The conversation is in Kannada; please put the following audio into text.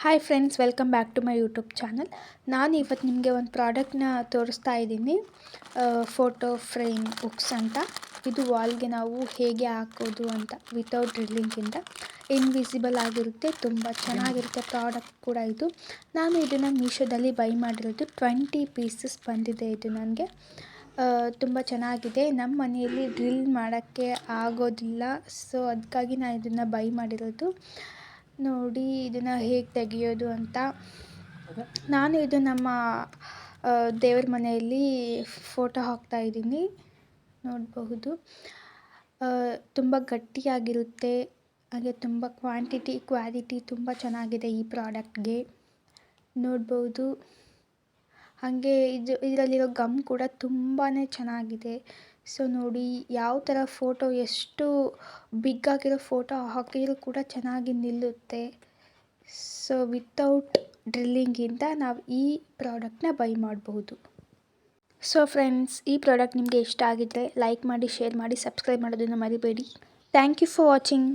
Hi friends, welcome back to my YouTube channel. ನಾನು ಇವತ್ತು ನಿಮಗೆ ಒಂದು ಪ್ರಾಡಕ್ಟ್ನ ತೋರಿಸ್ತಾ ಇದ್ದೀನಿ. ಫೋಟೋ ಫ್ರೇಮ್ ಬುಕ್ಸ್ ಅಂತ. ಇದು ವಾಲ್ಗೆ ನಾವು ಹೇಗೆ ಹಾಕೋದು ಅಂತ ವಿತೌಟ್ ಡ್ರಿಲ್ಲಿಂಗಿಂದ ಇನ್ವಿಸಿಬಲ್ ಆಗಿರುತ್ತೆ. ತುಂಬ ಚೆನ್ನಾಗಿರುತ್ತೆ ಪ್ರಾಡಕ್ಟ್ ಕೂಡ ಇದು. ನಾನು ಇದನ್ನು ಮೀಶೋದಲ್ಲಿ ಬೈ ಮಾಡಿರೋದು. 20 ಪೀಸಸ್ ಬಂದಿದೆ ಇದು ನನಗೆ. ತುಂಬ ಚೆನ್ನಾಗಿದೆ. ನಮ್ಮ ಮನೆಯಲ್ಲಿ ಡ್ರಿಲ್ ಮಾಡೋಕ್ಕೆ ಆಗೋದಿಲ್ಲ, ಸೊ ಅದಕ್ಕಾಗಿ ನಾನು ಇದನ್ನು ಬೈ ಮಾಡಿರೋದು. ನೋಡಿ ಇದನ್ನು ಹೇಗೆ ತೆಗೆಯೋದು ಅಂತ. ನಾನು ಇದು ನಮ್ಮ ದೇವ್ರ ಮನೆಯಲ್ಲಿ ಫೋಟೋ ಹಾಕ್ತಾ ಇದ್ದೀನಿ, ನೋಡಬಹುದು. ತುಂಬ ಗಟ್ಟಿಯಾಗಿರುತ್ತೆ, ಹಾಗೆ ತುಂಬ ಕ್ವಾಲಿಟಿ ತುಂಬ ಚೆನ್ನಾಗಿದೆ ಈ ಪ್ರಾಡಕ್ಟ್ಗೆ, ನೋಡ್ಬೋದು. ಹಾಗೆ ಇದರಲ್ಲಿರೋ ಗಮ್ ಕೂಡ ತುಂಬಾ ಚೆನ್ನಾಗಿದೆ. ಸೊ ನೋಡಿ ಯಾವ ಥರ ಫೋಟೋ, ಎಷ್ಟು ಬಿಗ್ ಆಗಿರೋ ಫೋಟೋ ಹಾಕಿದರೂ ಕೂಡ ಚೆನ್ನಾಗಿ ನಿಲ್ಲುತ್ತೆ. ಸೊ ವಿತೌಟ್ ಡ್ರಿಲ್ಲಿಂಗಿಂದ ನಾವು ಈ ಪ್ರಾಡಕ್ಟ್ನ ಬೈ ಮಾಡಬಹುದು. ಸೊ ಫ್ರೆಂಡ್ಸ್, ಈ ಪ್ರಾಡಕ್ಟ್ ನಿಮಗೆ ಇಷ್ಟ ಆಗಿದ್ದರೆ ಲೈಕ್ ಮಾಡಿ, ಶೇರ್ ಮಾಡಿ, ಸಬ್ಸ್ಕ್ರೈಬ್ ಮಾಡೋದನ್ನು ಮರಿಬೇಡಿ. Thank you for watching.